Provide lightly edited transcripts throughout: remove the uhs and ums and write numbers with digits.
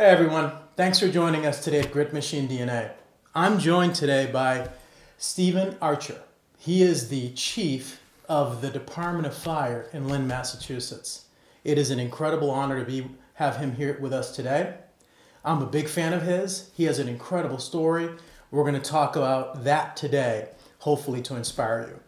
Hey everyone, thanks for joining us today at Grit Machine DNA. I'm joined today by Stephen Archer. He is the chief of the Department of Fire in Lynn, Massachusetts. It is an incredible honor to have him here with us today. I'm a big fan of his. He has an incredible story. We're going to talk about that today, hopefully to inspire you.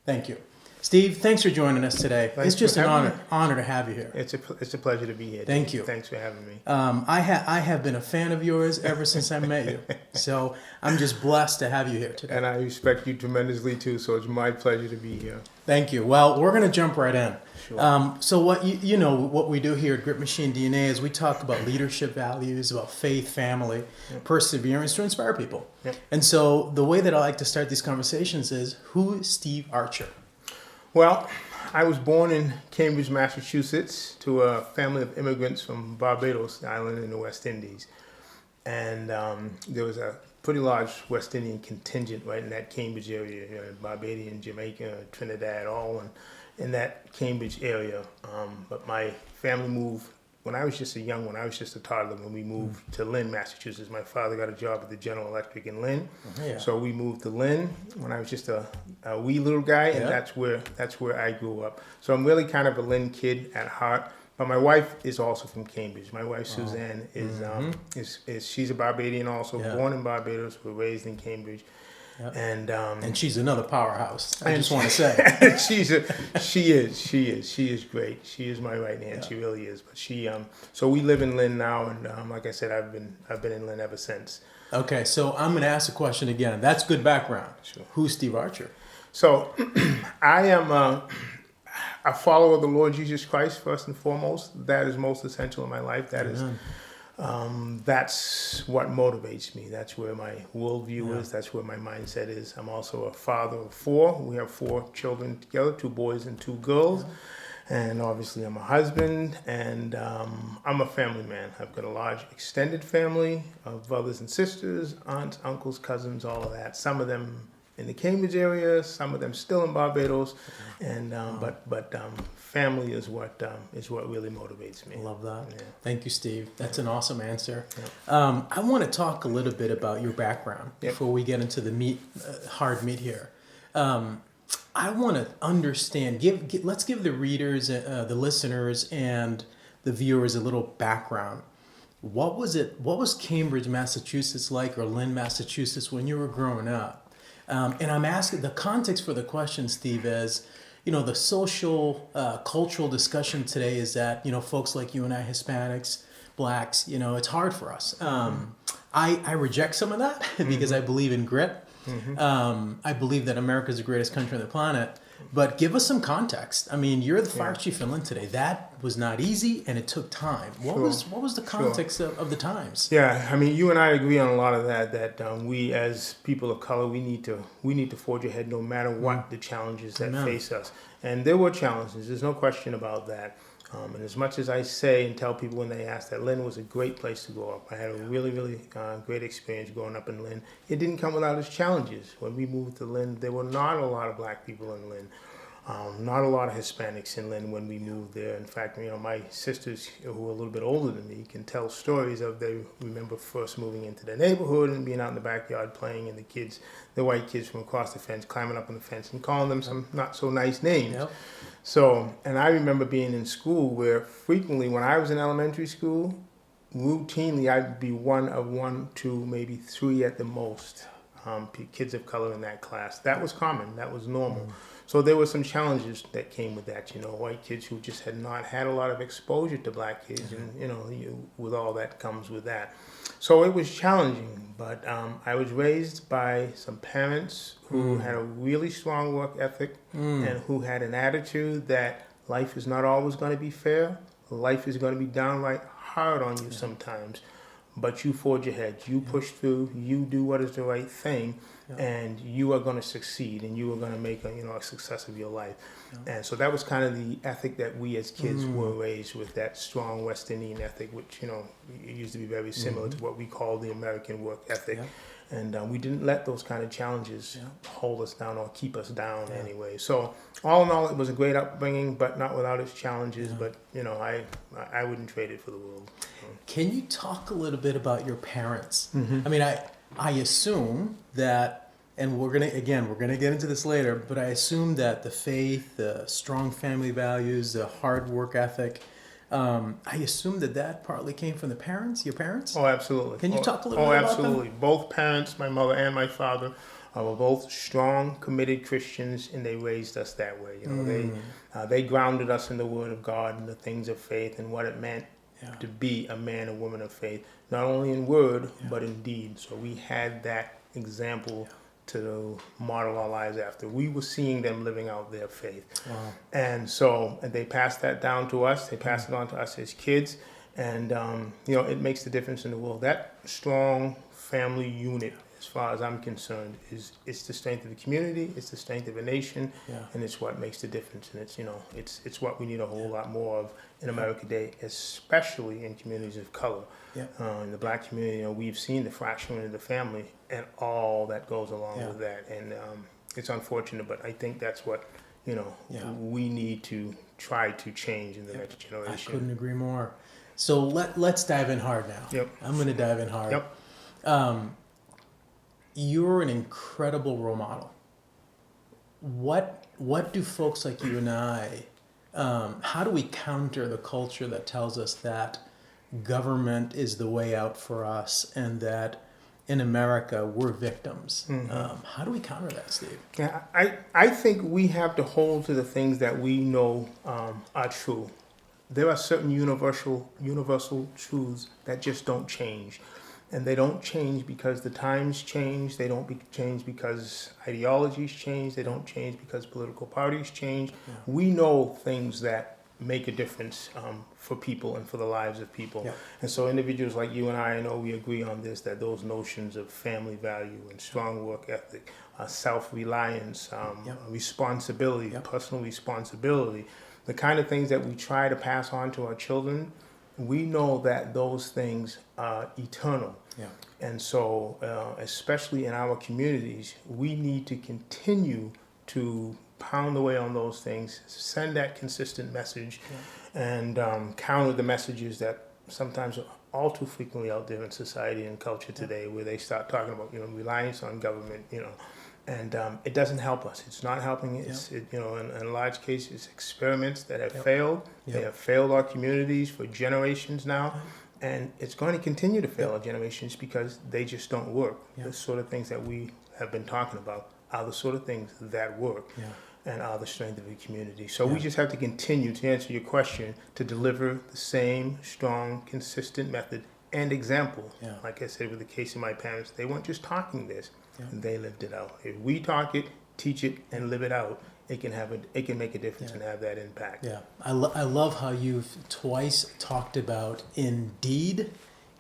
Thank you. Steve, thanks for joining us today. It's just an honor to have you here. It's a pleasure to be here. Thank you. Thanks for having me. I have been a fan of yours ever since I met you. So I'm just blessed to have you here today. And I respect you tremendously too, so it's my pleasure to be here. Thank you. Well, we're going to jump right in. Sure. So what what we do here at Grit Machine DNA is we talk about leadership values, about faith, family, perseverance to inspire people. Yep. And so the way that I like to start these conversations is, who is Steve Archer? Well, I was born in Cambridge, Massachusetts, to a family of immigrants from Barbados Island in the West Indies. And there was a pretty large West Indian contingent right in that Cambridge area, Barbadian, Jamaica, Trinidad, all in that Cambridge area. But my family moved when I was just a toddler, when we moved to Lynn, Massachusetts. My father got a job at the General Electric in Lynn. Yeah. So we moved to Lynn when I was just a wee little guy, and that's where I grew up. So I'm really kind of a Lynn kid at heart. But my wife is also from Cambridge. My wife Suzanne is she's a Barbadian also, born in Barbados, but raised in Cambridge. Yep. And she's another powerhouse. I just want to say she is great. She is my right hand. Yeah. She really is. But so we live in Lynn now, and like I said, I've been in Lynn ever since. Okay, so I'm going to ask the question again. That's good background. Sure. Who's Steve Archer? So I am a follower of the Lord Jesus Christ first and foremost. That is most essential in my life. That is. That's what motivates me. That's where my worldview is. That's where my mindset is. I'm also a father of 4. We have 4 children together, 2 boys and 2 girls. And obviously I'm a husband, and I'm a family man. I've got a large extended family of brothers and sisters, aunts, uncles, cousins, all of that. Some of them in the Cambridge area, some of them still in Barbados, and but family is what really motivates me. I love that. Yeah. Thank you, Steve. That's an awesome answer. Yeah. I want to talk a little bit about your background before we get into the hard meat here. I want to understand. Let's give the readers, the listeners, and the viewers a little background. What was Cambridge, Massachusetts like, or Lynn, Massachusetts, when you were growing up? And I'm asking, the context for the question, Steve, is, the social, cultural discussion today is that, folks like you and I, Hispanics, blacks, it's hard for us. I reject some of that because I believe in grit. I believe that America is the greatest country on the planet. But give us some context. I mean, you're the fire chief in Lynn today. That was not easy, and it took time. What was the context of the times? Yeah, I mean, you and I agree on a lot of that. That we, as people of color, we need to forge ahead no matter what the challenges that face us. And there were challenges. There's no question about that. And as much as I say and tell people when they ask that Lynn was a great place to grow up, I had a really, really great experience growing up in Lynn. It didn't come without its challenges. When we moved to Lynn, there were not a lot of black people in Lynn. Not a lot of Hispanics in Lynn when we moved there. In fact, my sisters, who are a little bit older than me, can tell stories of they remember first moving into the neighborhood and being out in the backyard playing, and the white kids from across the fence climbing up on the fence and calling them some not so nice names. Yep. So, and I remember being in school where frequently when I was in elementary school, routinely I'd be one of 1, 2, maybe 3 at the most kids of color in that class. That was common. That was normal. So there were some challenges that came with that. White kids who just had not had a lot of exposure to black kids, and with all that comes with that. So it was challenging, but I was raised by some parents who had a really strong work ethic and who had an attitude that life is not always going to be fair. Life is going to be downright hard on you sometimes, but you forge ahead. You push through. You do what is the right thing, and you are going to succeed, and you are going to make a success of your life. And so that was kind of the ethic that we as kids were raised with, that strong West Indian ethic, which it used to be very similar to what we call the American work ethic. And we didn't let those kind of challenges hold us down or keep us down anyway. So all in all, it was a great upbringing, but not without its challenges. But I wouldn't trade it for the world. Can you talk a little bit about your parents? I mean, I assume that, and we're gonna get into this later, but I assume that the faith, the strong family values, the hard work ethic, I assume that partly came from your parents? Oh, absolutely. Can you talk a little bit about them? Oh, absolutely. Both parents, my mother and my father, were both strong, committed Christians, and they raised us that way. They grounded us in the Word of God and the things of faith and what it meant to be a man or woman of faith, not only in word but in deed. So we had that example to model our lives after. We were seeing them living out their faith. Wow. And so they passed that down to us. They passed it on to us as kids. And, it makes the difference in the world. That strong family unit, as far as I'm concerned, it's the strength of the community, it's the strength of a nation, and it's what makes the difference. And it's what we need a whole lot more of in America today, especially in communities of color. In the black community, we've seen the fracturing of the family and all that goes along with that. And it's unfortunate, but I think that's what we need to try to change in the next generation. I couldn't agree more. So let's dive in hard now. I'm going to dive in hard. You're an incredible role model. What do folks like you and I, how do we counter the culture that tells us that government is the way out for us and that in America we're victims? How do we counter that, Steve? Yeah, I think we have to hold to the things that we know are true. There are certain universal truths that just don't change. And they don't change because the times change. They don't change because ideologies change. They don't change because political parties change. We know things that make a difference for people and for the lives of people. And so individuals like you and I know we agree on this, that those notions of family value and strong work ethic, self-reliance, responsibility, personal responsibility, the kind of things that we try to pass on to our children, we know that those things are eternal. And so, especially in our communities, we need to continue to pound away on those things, send that consistent message, and counter the messages that sometimes are all too frequently out there in society and culture today, where they start talking about reliance on government, and it doesn't help us. It's not helping. In large cases, experiments that have failed. They have failed our communities for generations now. And it's going to continue to fail our generations because they just don't work. The sort of things that we have been talking about are the sort of things that work and are the strength of the community. So we just have to continue, to answer your question, to deliver the same strong, consistent method and example. Like I said, with the case of my parents, they weren't just talking this, they lived it out. If we talk it, teach it, and live it out, it can make a difference and have that impact. I love how you've twice talked about indeed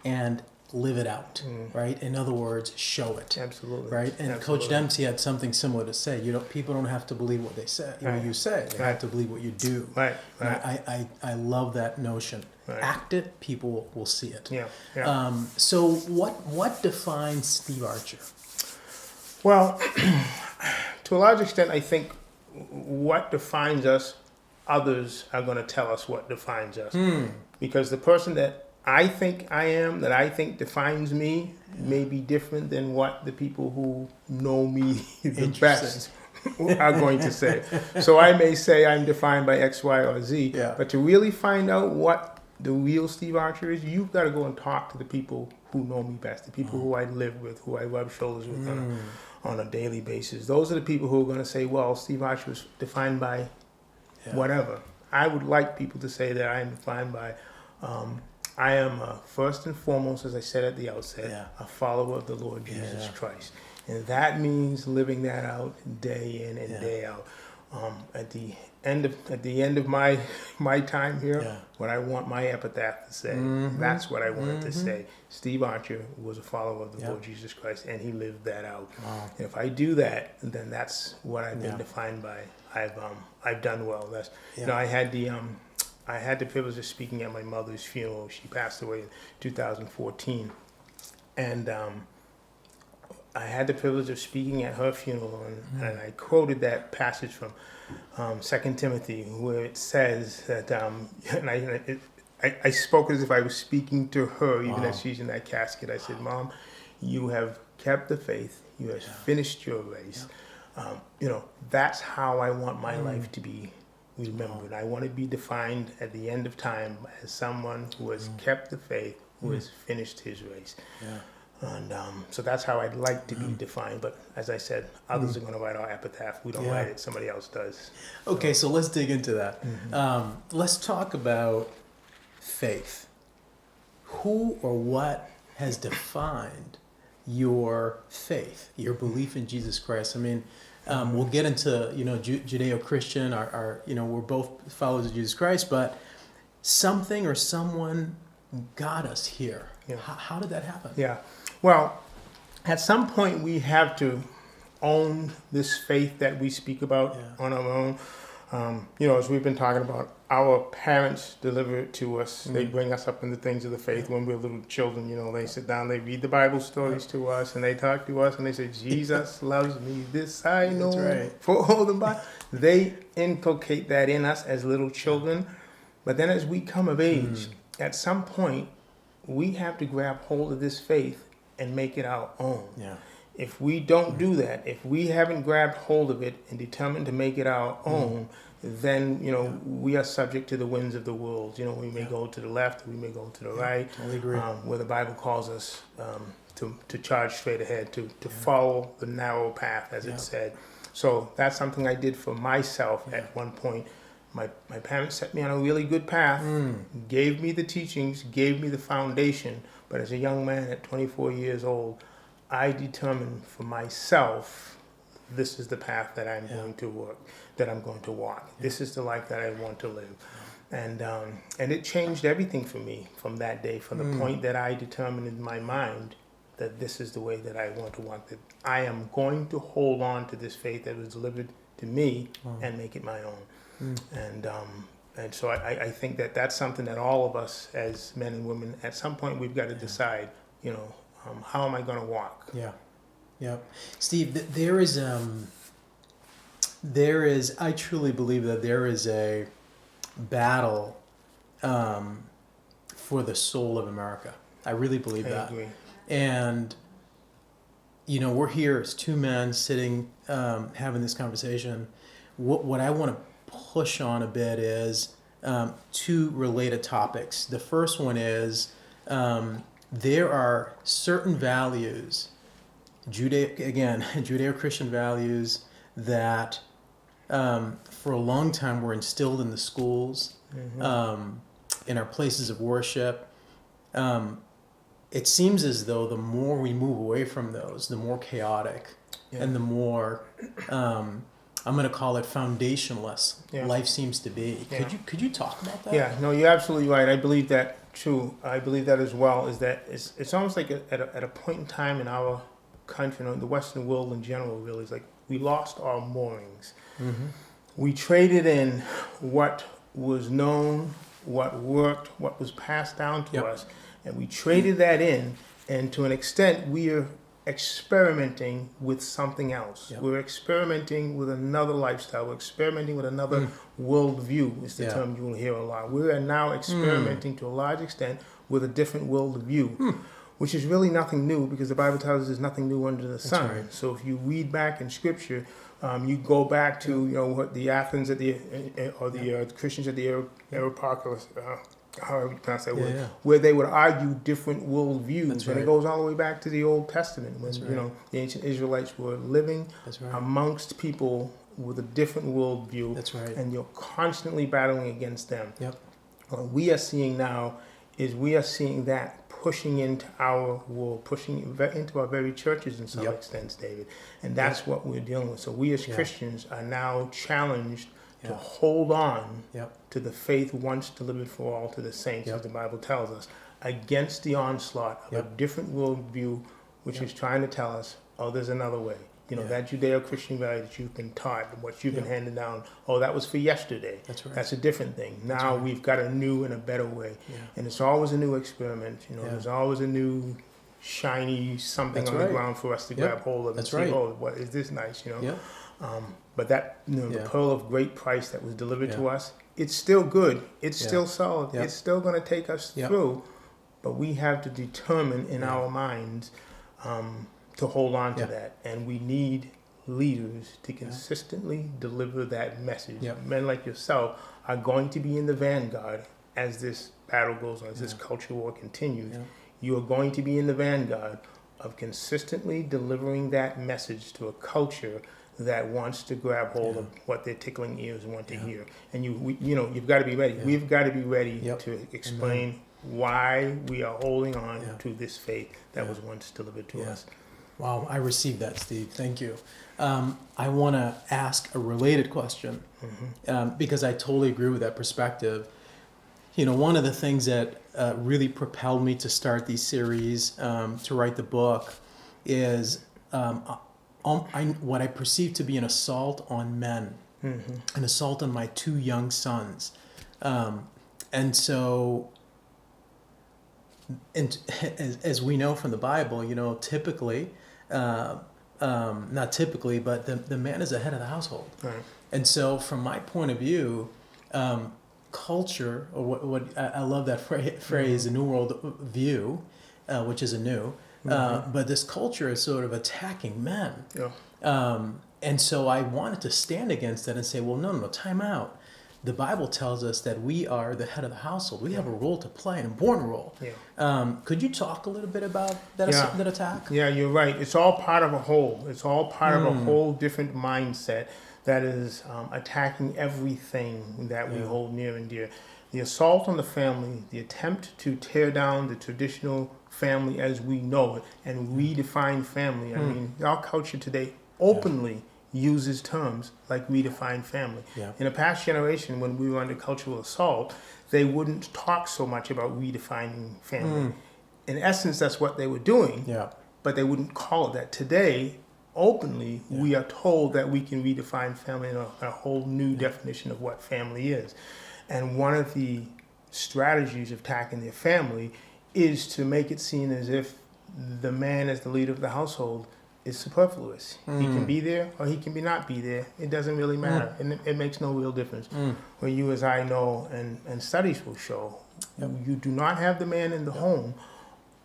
and live it out, right? In other words, show it. Absolutely. Right? And Coach Dempsey had something similar to say. People don't have to believe what they say. What you say. They have to believe what you do. Right. I love that notion. Act it, people will see it. Yeah. So what defines Steve Archer? Well, to a large extent, I think what defines us, others are going to tell us what defines us. Because the person that I think I am, that I think defines me, may be different than what the people who know me the best are going to say. So I may say I'm defined by X, Y, or Z, but to really find out what the real Steve Archer is, you've got to go and talk to the people who know me best, the people who I live with, who I rub shoulders with on a daily basis. Those are the people who are going to say, well, Steve Archer was defined by whatever. I would like people to say that I am defined by, I am first and foremost, as I said at the outset, a follower of the Lord Jesus Christ. And that means living that out day in and day out. At the at the end of my time here, Yeah. what I want my epitaph to say. Mhm. That's what I wanted to Mhm. say. Steve Archer was a follower of the Yep. Lord Jesus Christ, and he lived that out. Wow. And if I do that, then that's what I've been Yeah. defined by. I've done well. That's Yeah. you know, I had the privilege of speaking at my mother's funeral. She passed away in 2014, and I had the privilege of speaking at her funeral, and I quoted that passage from 2 Timothy, where it says that, and I spoke as if I was speaking to her, even as she's in that casket. I said, Mom, you have kept the faith, you have finished your race. You know, that's how I want my life to be remembered. I want to be defined at the end of time as someone who has kept the faith, who has finished his race. Yeah. And so that's how I'd like to be defined. But as I said, others are going to write our epitaph. We don't write it, somebody else does. Okay, so let's dig into that. Let's talk about faith. Who or what has defined your faith, your belief in Jesus Christ? I mean, we'll get into, Judeo-Christian, our we're both followers of Jesus Christ, but something or someone got us here. Yeah. How did that happen? Yeah. Well, at some point we have to own this faith that we speak about on our own. As we've been talking about, our parents deliver it to us. They bring us up in the things of the faith when we're little children. They sit down, they read the Bible stories to us, and they talk to us, and they say, Jesus loves me, this I know. That's right. For all the Bible. They inculcate that in us as little children. But then as we come of age, at some point, we have to grab hold of this faith and make it our own. Yeah. If we don't do that, if we haven't grabbed hold of it and determined to make it our own, then, we are subject to the winds of the world. We may go to the left, we may go to the right, Totally agree. where the Bible calls us to charge straight ahead, to follow the narrow path, as it said. So that's something I did for myself at one point. My parents set me on a really good path, gave me the teachings, gave me the foundation. But as a young man at 24 years old, I determined for myself, this is the path that I'm going to work, that I'm going to walk. This is the life that I want to live. And it changed everything for me from that day, from the point that I determined in my mind that this is the way that I want to walk, that I am going to hold on to this faith that was delivered to me and make it my own. And so I think that that's something that all of us as men and women, at some point we've got to decide, how am I going to walk? Yeah. Yeah. Steve, there is, I truly believe that there is a battle for the soul of America. I really believe that. I agree. And, we're here as two men sitting, having this conversation. What I want to push on a bit is two related topics. The first one is there are certain values, Judeo-Christian values that for a long time were instilled in the schools, in our places of worship. It seems as though the more we move away from those, the more chaotic and the more I'm going to call it foundationless. Life seems to be. Could you talk about that? Yeah, no, you're absolutely right. I believe that too. I believe that as well. Is that it's almost like at a point in time in our country, the Western world in general, really, it's like we lost our moorings. We traded in what was known, what worked, what was passed down to us, and we traded that in. And to an extent, we are experimenting with something else. We're experimenting with another lifestyle. We're experimenting with another worldview, is the term you will hear a lot. We are now experimenting to a large extent with a different worldview, which is really nothing new, because the Bible tells us there's nothing new under the sun. Right. So if you read back in Scripture, you go back to what the Athens at the Christians at the Areopagus, however you pronounce that word, where they would argue different worldviews. And it goes all the way back to the Old Testament when the ancient Israelites were living amongst people with a different worldview. That's right. And you're constantly battling against them. What we are seeing now is that pushing into our world, pushing into our very churches in some extent, David. And that's what we're dealing with. So we as Christians are now challenged to hold on Yep. to the faith once delivered for all to the saints, as the Bible tells us, against the onslaught of a different worldview, which is trying to tell us, oh, there's another way. You know, that Judeo-Christian value that you've been taught and what you've been handed down, oh, that was for yesterday. That's right. That's a different thing. Now we've got a new and a better way. Yeah. And it's always a new experiment. You know, there's always a new shiny something on the ground for us to grab hold of and see, oh, what is this nice, you know? Yeah. But that, you know, the pearl of great price that was delivered to us, it's still good. It's still solid. It's still going to take us through. But we have to determine in our minds to hold on to that. And we need leaders to consistently deliver that message. Men like yourself are going to be in the vanguard as this battle goes on, as this culture war continues. You are going to be in the vanguard of consistently delivering that message to a culture that wants to grab hold of what their tickling ears want to hear. And you've got to be ready. We've got to be ready to explain why we are holding on to this faith that was once delivered to us. Wow, I received that, Steve. Thank you. I want to ask a related question because I totally agree with that perspective. You know, one of the things that really propelled me to start these series, to write the book, is what I perceive to be an assault on men, an assault on my two young sons. And so, and as we know from the Bible, you know, typically, not typically, but the man is the head of the household. Right. And so from my point of view, culture, or what I love that phrase, the New World View, which is a new, but this culture is sort of attacking men. And so I wanted to stand against that and say, well, no, time out. The Bible tells us that we are the head of the household. We have a role to play, an important role. Could you talk a little bit about that attack? Yeah, you're right. It's all part of a whole. It's all part of a whole different mindset that is attacking everything that we hold near and dear. The assault on the family, the attempt to tear down the traditional family as we know it and redefine family. I mean, our culture today openly uses terms like redefine family. In a past generation, when we were under cultural assault, they wouldn't talk so much about redefining family. In essence, that's what they were doing, but they wouldn't call it that. Today, openly, we are told that we can redefine family in a whole new definition of what family is. And one of the strategies of attacking their family is to make it seem as if the man as the leader of the household is superfluous. He can be there or he can not be there. It doesn't really matter. And it makes no real difference. Where you, as I know, and studies will show, you do not have the man in the home,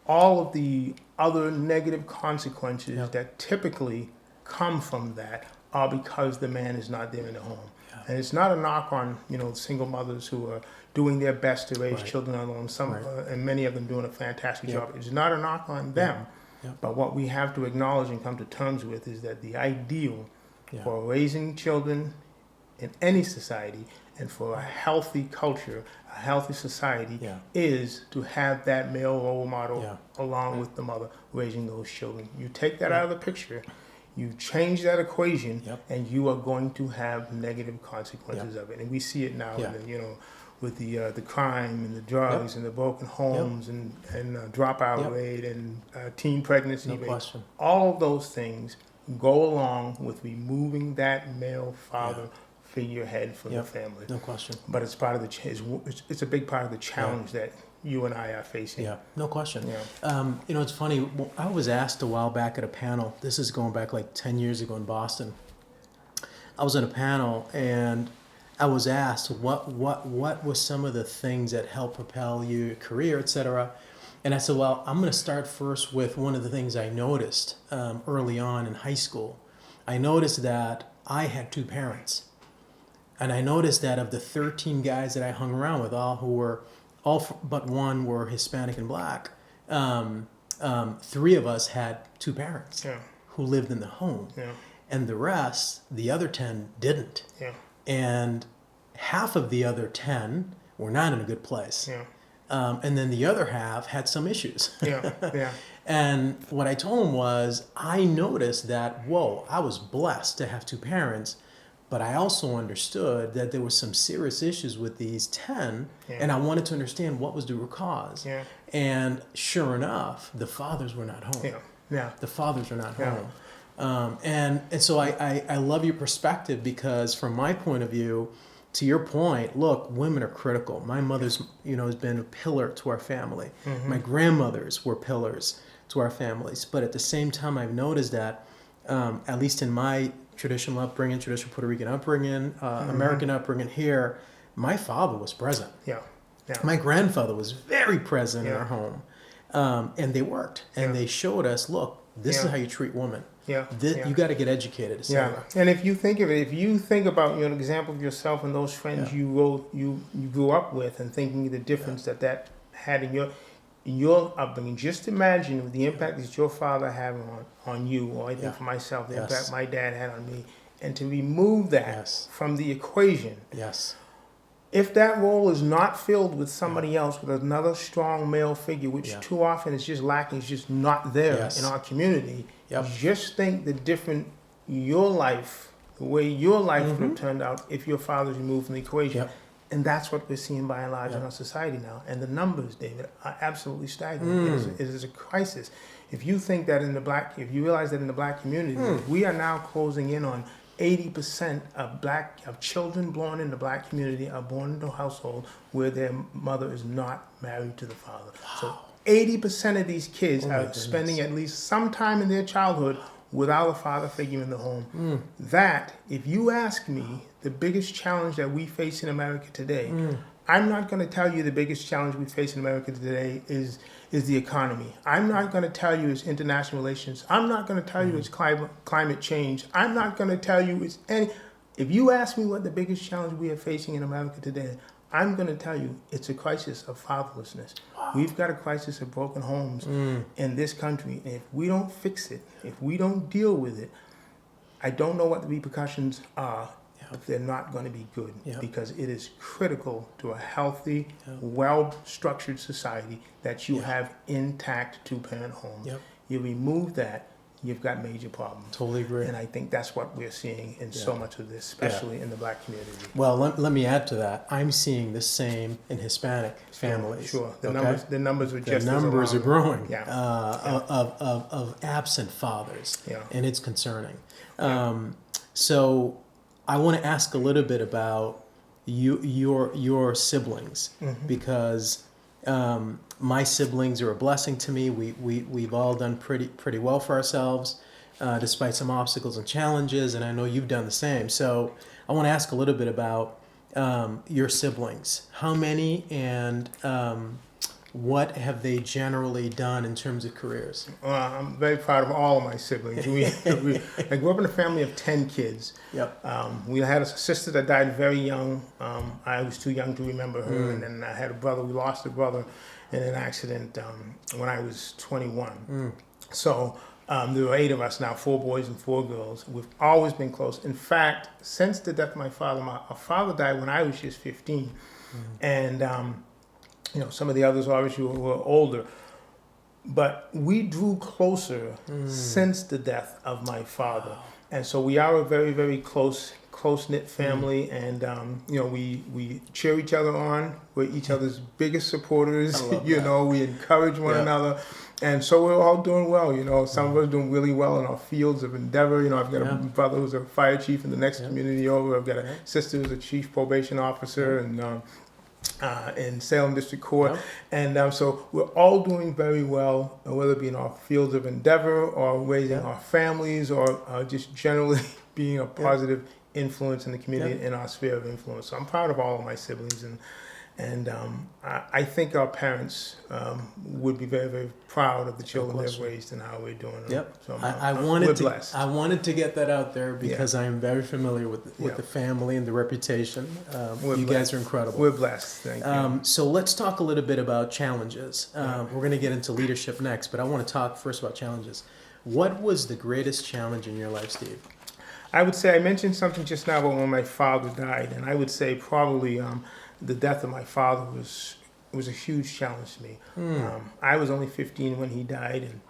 all of the other negative consequences that typically come from that are because the man is not there in the home. And it's not a knock on, you know, single mothers who are doing their best to raise children alone. Some and many of them doing a fantastic job. It's not a knock on them. But what we have to acknowledge and come to terms with is that the ideal for raising children in any society and for a healthy culture, a healthy society, is to have that male role model along with the mother raising those children. You take that out of the picture, you change that equation, and you are going to have negative consequences of it. And we see it now, you know, with the crime and the drugs and the broken homes and dropout rate and teen pregnancy rate. Question. All of those things go along with removing that male father figurehead from the family. No question. But it's part of it's a big part of the challenge that you and I are facing. No question. You know, it's funny. I was asked a while back at a panel. This is going back like 10 years ago in Boston. I was at a panel and I was asked what was some of the things that helped propel your career, etc. And I said, well, I'm going to start first with one of the things I noticed early on in high school. I noticed that I had two parents, and I noticed that of the 13 guys that I hung around with, all but one were Hispanic and black. 3 of us had two parents who lived in the home, and the rest, the other 10, didn't. And half of the other 10 were not in a good place. And then the other half had some issues. And what I told him was, I noticed that, whoa, I was blessed to have two parents, But I also understood that there were some serious issues with these 10, and I wanted to understand what was the root cause. Yeah. And sure enough, the fathers were not home. The fathers were not home. And so I love your perspective, because from my point of view, to your point, look, women are critical. My mother's, has been a pillar to our family. My grandmothers were pillars to our families. But at the same time, I've noticed that, at least in my traditional upbringing, traditional Puerto Rican upbringing, American upbringing here, my father was present. My grandfather was very present in our home. And they worked. And they showed us, look, this is how you treat women. You got to get educated, etc. And if you think of it, if you think about an example of yourself and those friends you grew up with, and thinking the difference that had in your upbringing, just imagine the impact that your father had on you, or I think for myself, the impact my dad had on me, and to remove that from the equation. If that role is not filled with somebody else, with another strong male figure, which too often is just lacking, is just not there in our community, just think the different your life, the way your life would have turned out if your father's removed from the equation. And that's what we're seeing by and large in our society now. And the numbers, David, are absolutely staggering. It is a crisis. If you think that if you realize that in the black community, we are now closing in on 80% of children born in the black community are born into a household where their mother is not married to the father. So 80% of these kids are spending at least some time in their childhood without a father figure in the home. That, if you ask me, the biggest challenge that we face in America today, I'm not going to tell you the biggest challenge we face in America today is the economy. I'm not going to tell you it's international relations. I'm not going to tell you it's climate change. I'm not going to tell you it's any. If you ask me what the biggest challenge we are facing in America today, I'm going to tell you it's a crisis of fatherlessness. We've got a crisis of broken homes in this country. And if we don't fix it, if we don't deal with it, I don't know what the repercussions are. But they're not going to be good, because it is critical to a healthy, well-structured society that you have intact two-parent homes. You remove that, you've got major problems. Totally agree. And I think that's what we're seeing in so much of this, especially in the black community. Well, let me add to that. I'm seeing the same in Hispanic families. The numbers are just the numbers are growing of absent fathers, and it's concerning. So I want to ask a little bit about your siblings, because my siblings are a blessing to me. We've all done pretty well for ourselves, despite some obstacles and challenges, and I know you've done the same. So I want to ask a little bit about your siblings. How many, and what have they generally done in terms of careers? I'm very proud of all of my siblings. I grew up in a family of 10 kids. We had a sister that died very young. I was too young to remember her. And then I had a brother. We lost a brother in an accident when I was 21. So there were 8 of us now, 4 boys and 4 girls. We've always been close. In fact, since the death of my father died when I was just 15. And some of the others obviously were older, but we drew closer since the death of my father. And so we are a very, very close-knit family, and we cheer each other on. We're each other's biggest supporters. We encourage one another, and so we're all doing well. Some of us doing really well in our fields of endeavor. I've got a brother who's a fire chief in the next community over. I've got a sister who's a chief probation officer, and in Salem District Court. And so we're all doing very well, whether it be in our fields of endeavor or raising our families, or just generally being a positive influence in the community, in our sphere of influence. So I'm proud of all of my siblings, and I think our parents would be very, very proud of the children they've raised and how we're doing. So we're blessed. I wanted to get that out there, because I am very familiar with the family and the reputation. You guys are incredible. We're blessed. Thank you. So let's talk a little bit about challenges. We're going to get into leadership next, but I want to talk first about challenges. What was the greatest challenge in your life, Steve? I would say, I mentioned something just now about when my father died, and I would say probably the death of my father was a huge challenge to me. I was only 15 when he died, and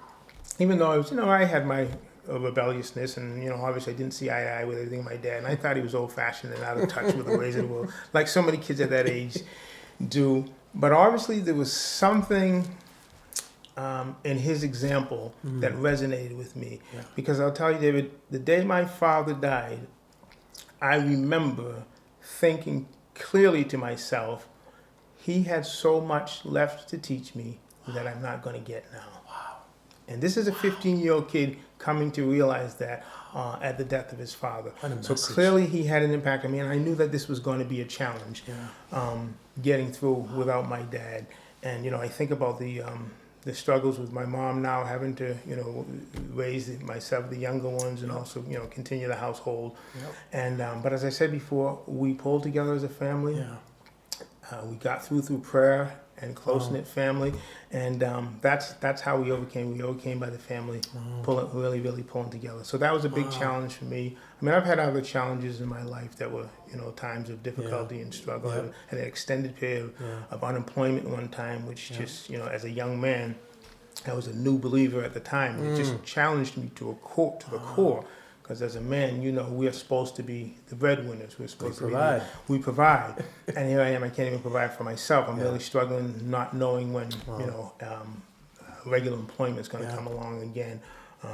even though I was, I had my rebelliousness, and obviously I didn't see eye to eye with everything my dad, and I thought he was old-fashioned and out of touch with the ways of the world, like so many kids at that age do. But obviously there was something in his example that resonated with me, because I'll tell you, David, the day my father died, I remember thinking clearly to myself, he had so much left to teach me that I'm not going to get now. Wow. And this is a 15-year-old kid coming to realize that at the death of his father. So clearly he had an impact on me, and I knew that this was going to be a challenge, getting through without my dad. And, I think about the struggles with my mom now, having to, raise myself, the younger ones, and also, continue the household. Yep. And, but as I said before, we pulled together as a family. Yeah. We got through prayer and close-knit family, and that's how we overcame. We overcame by the family really pulling together. So that was a big challenge for me. I mean, I've had other challenges in my life that were, times of difficulty and struggle. I had an extended period of unemployment one time, which just, as a young man, I was a new believer at the time. It just challenged me to the core. Because as a man, we are supposed to be the breadwinners. We're supposed to we provide. And here I am, I can't even provide for myself. I'm really struggling, not knowing when, regular employment is going to come along again.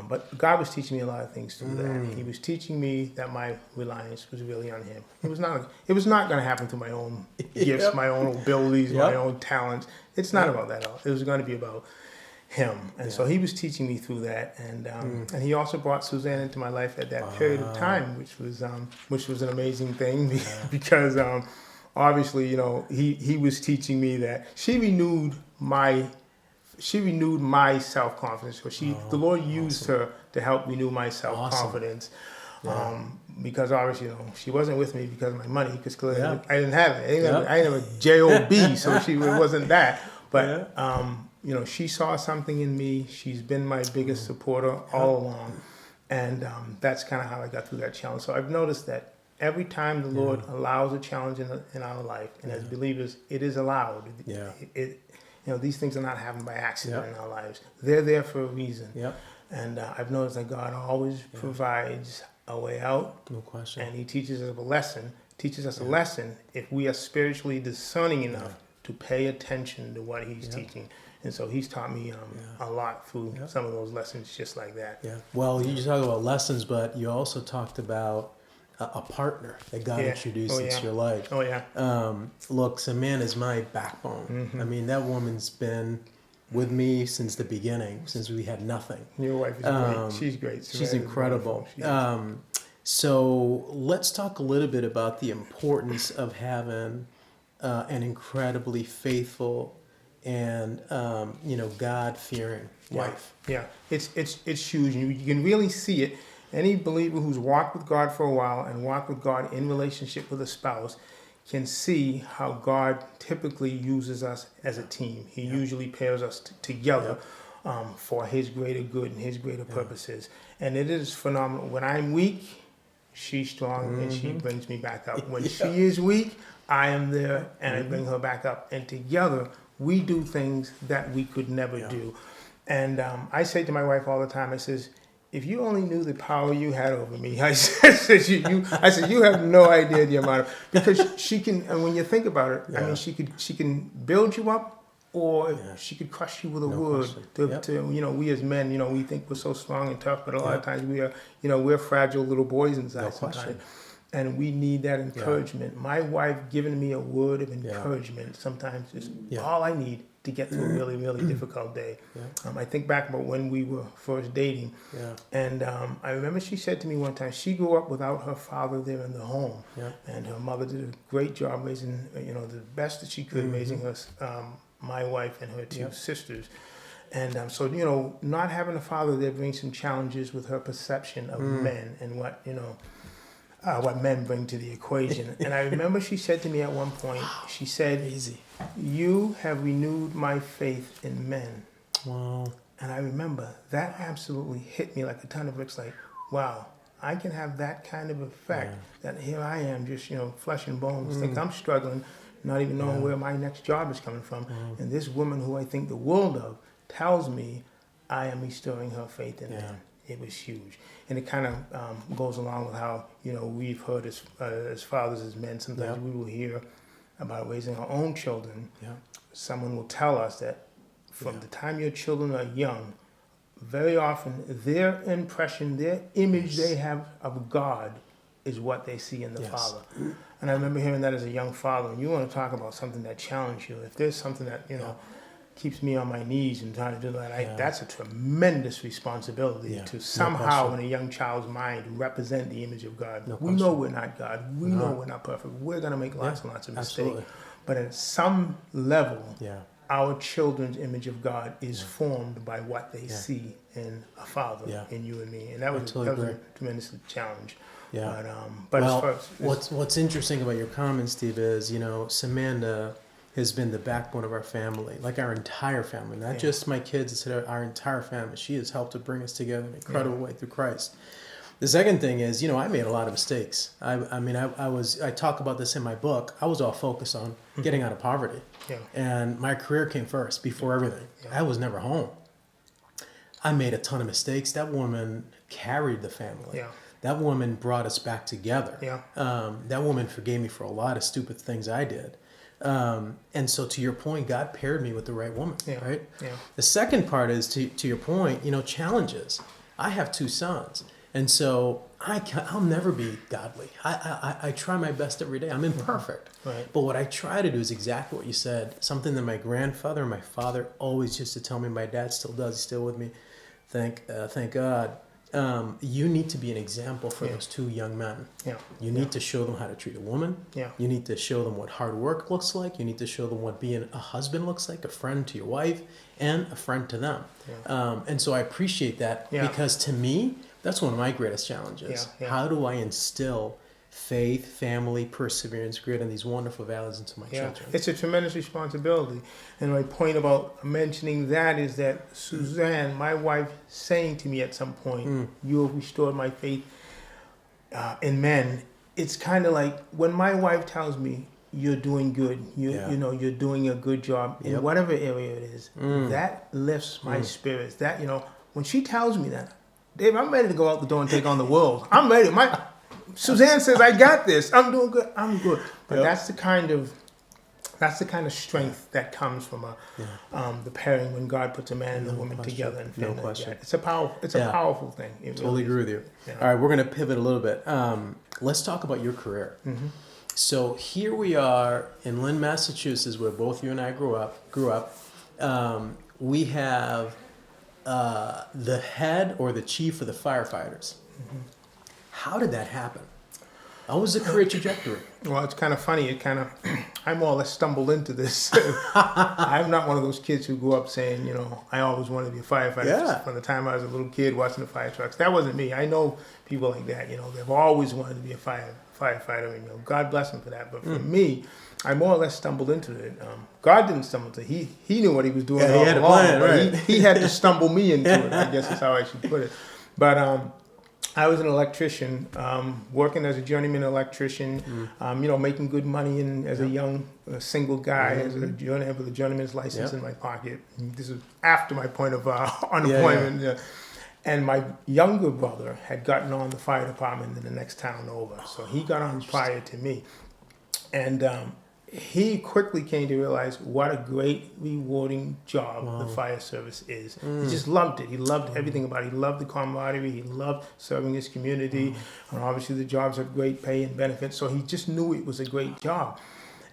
But God was teaching me a lot of things through that. He was teaching me that my reliance was really on Him. It was not going to happen through my own gifts, my own abilities, my own talents. It's not about that at all. It was going to be about Him. And so He was teaching me through that, and He also brought Suzanne into my life at that period of time, which was an amazing thing, because obviously, He was teaching me that she renewed my self-confidence. So the Lord used her to help renew my self-confidence. Because obviously, she wasn't with me because of my money, because clearly I didn't have it. I didn't have a job, so it wasn't that. But she saw something in me. She's been my biggest supporter all along. And that's kind of how I got through that challenge. So I've noticed that every time the Lord allows a challenge in our life, and as believers, it is allowed. These things are not happening by accident in our lives. They're there for a reason. And I've noticed that God always provides a way out. No question. And He teaches us a lesson if we are spiritually discerning enough to pay attention to what He's teaching. And so He's taught me a lot through some of those lessons just like that. Yeah. Well, you talk about lessons, but you also talked about a partner that God introduced into your life. Oh, yeah. Look, Samantha is my backbone. I mean, that woman's been with me since the beginning, since we had nothing. Your wife is great. She's great. She's incredible. So let's talk a little bit about the importance of having an incredibly faithful and God-fearing wife. Yeah, it's huge. You can really see it. Any believer who's walked with God for a while and walked with God in relationship with a spouse can see how God typically uses us as a team. He usually pairs us together for His greater good and His greater purposes. And it is phenomenal. When I'm weak, she's strong and she brings me back up. When she is weak, I am there and I bring her back up. And together, we do things that we could never do. And I say to my wife all the time, I says, if you only knew the power you had over me, I said, you have no idea the amount of, because she can, and when you think about it, I mean, she can build you up, or she could crush you with a word. We as men, we think we're so strong and tough, but a lot of times we are, we're fragile little boys inside sometimes. And we need that encouragement. My wife giving me a word of encouragement sometimes is all I need to get through a really, really difficult day. I think back about when we were first dating. And I remember she said to me one time, she grew up without her father there in the home. And her mother did a great job raising, the best that she could, raising her, my wife and her two sisters. And so, not having a father there brings some challenges with her perception of men and what men bring to the equation. And I remember she said to me at one point, she said, you have renewed my faith in men. Wow. And I remember that absolutely hit me like a ton of bricks, like, wow, I can have that kind of effect, that here I am just, flesh and bones, think I'm struggling, not even knowing where my next job is coming from. And this woman who I think the world of tells me I am restoring her faith in men. it was huge. And it kind of goes along with how, we've heard as fathers, as men, sometimes we will hear about raising our own children. Someone will tell us that from the time your children are young, very often their impression, their image they have of God is what they see in the father. And I remember hearing that as a young father. And you want to talk about something that challenged you. If there's something that, keeps me on my knees and trying to do that, that's a tremendous responsibility to somehow in a young child's mind represent the image of God. We know we're not God. We know we're not perfect. We're going to make lots and lots of mistakes. But at some level, our children's image of God is formed by what they see in a father, in you and me. And that was a tremendous challenge. But what's interesting about your comments, Steve, is, Samantha has been the backbone of our family, like our entire family, not just my kids, it's our entire family. She has helped to bring us together in an incredible way through Christ. The second thing is, I made a lot of mistakes. I talk about this in my book. I was all focused on getting out of poverty. And my career came first before everything. I was never home. I made a ton of mistakes. That woman carried the family. That woman brought us back together. That woman forgave me for a lot of stupid things I did. And so to your point, God paired me with the right woman, right? The second part is to your point, challenges. I have 2 sons. And so I'll never be godly. I try my best every day. I'm imperfect. But what I try to do is exactly what you said, something that my grandfather and my father always used to tell me. My dad still does. He's still with me. Thank God. You need to be an example for those 2 young men. You need to show them how to treat a woman. You need to show them what hard work looks like. You need to show them what being a husband looks like, a friend to your wife, and a friend to them. And so I appreciate that because to me, that's one of my greatest challenges. How do I instill faith, family, perseverance, grit, and these wonderful values into my children? It's a tremendous responsibility. And my point about mentioning that is that Suzanne, my wife, saying to me at some point, you have restored my faith in men. It's kind of like when my wife tells me, you're doing good, you're doing a good job in whatever area it is, that lifts my spirits. That, when she tells me that, Dave, I'm ready to go out the door and take on the world. I'm ready. Suzanne says, I got this. I'm doing good. I'm good. But that's the kind of strength that comes from the pairing when God puts a man and a woman together. And no question. It's a powerful thing. Totally agree with you. All right, we're going to pivot a little bit. Let's talk about your career. So here we are in Lynn, Massachusetts, where both you and I grew up. We have the head or the chief of the firefighters. How did that happen? How was the career trajectory? Well, it's kind of funny. I more or less stumbled into this. I'm not one of those kids who grew up saying, I always wanted to be a firefighter. From the time I was a little kid watching the fire trucks. That wasn't me. I know people like that, they've always wanted to be a firefighter, and God bless them for that. But for me, I more or less stumbled into it. God didn't stumble into it. He knew what he was doing all he had along. A plan, right? He had to stumble me into it, I guess is how I should put it. But I was an electrician, working as a journeyman electrician, making good money as a young single guy, as with a journeyman's license in my pocket. And this is after my point of unemployment. And my younger brother had gotten on the fire department in the next town over. So he got on prior to me. And he quickly came to realize what a great, rewarding job the fire service is. He just loved it. He loved everything about it. He loved the camaraderie. He loved serving his community. And obviously the jobs have great pay and benefits. So he just knew it was a great job.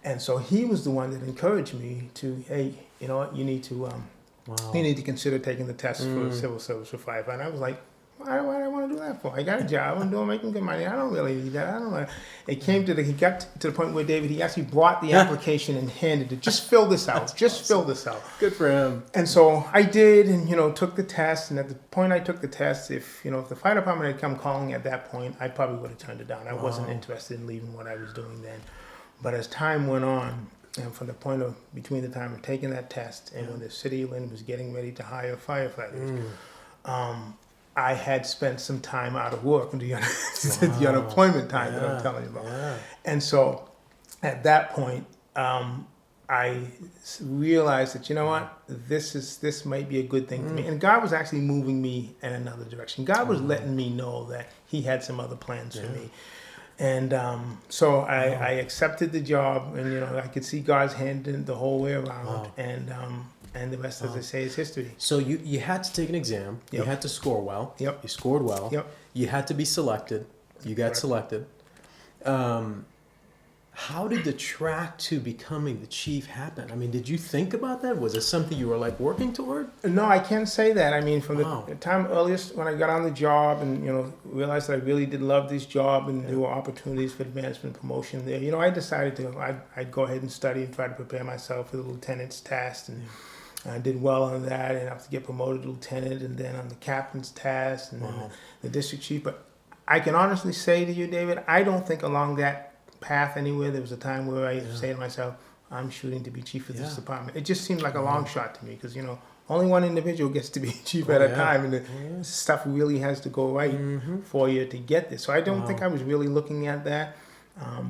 And so he was the one that encouraged me to, hey, you know what, you need to consider taking the test for civil service for firefighter. And I was like, why do I want to do that for? I got a job. I'm making good money. I don't really need that. I don't know. He got to the point where David, he actually brought the application and handed it. Just fill this out. Just fill this out. Good for him. And so I did, and took the test. And at the point I took the test, if the fire department had come calling at that point, I probably would have turned it down. I wasn't interested in leaving what I was doing then. But as time went on, and from the point of between the time of taking that test and when the city of Lynn was getting ready to hire firefighters, I had spent some time out of work, the unemployment time that I'm telling you about. Yeah. And so at that point, I realized that, you know what, this might be a good thing for me. And God was actually moving me in another direction. God was letting me know that He had some other plans for me. And so I accepted the job, and I could see God's hand in the whole way around. And the rest, as I say, is history. So you had to take an exam. You had to score well. Yep. You scored well. Yep. You had to be selected. You got selected. How did the track to becoming the chief happen? I mean, did you think about that? Was it something you were like working toward? No, I can't say that. I mean, from the time earliest when I got on the job and realized that I really did love this job and there were opportunities for advancement and promotion there. I decided I'd go ahead and study and try to prepare myself for the lieutenant's test, and I did well on that, and I have to get promoted to lieutenant, and then on the captain's test, and then the district chief. But I can honestly say to you, David, I don't think along that path anywhere there was a time where I say to myself, I'm shooting to be chief of this department. It just seemed like a long shot to me, because only one individual gets to be chief at a time, and the stuff really has to go right for you to get this. So I don't think I was really looking at that.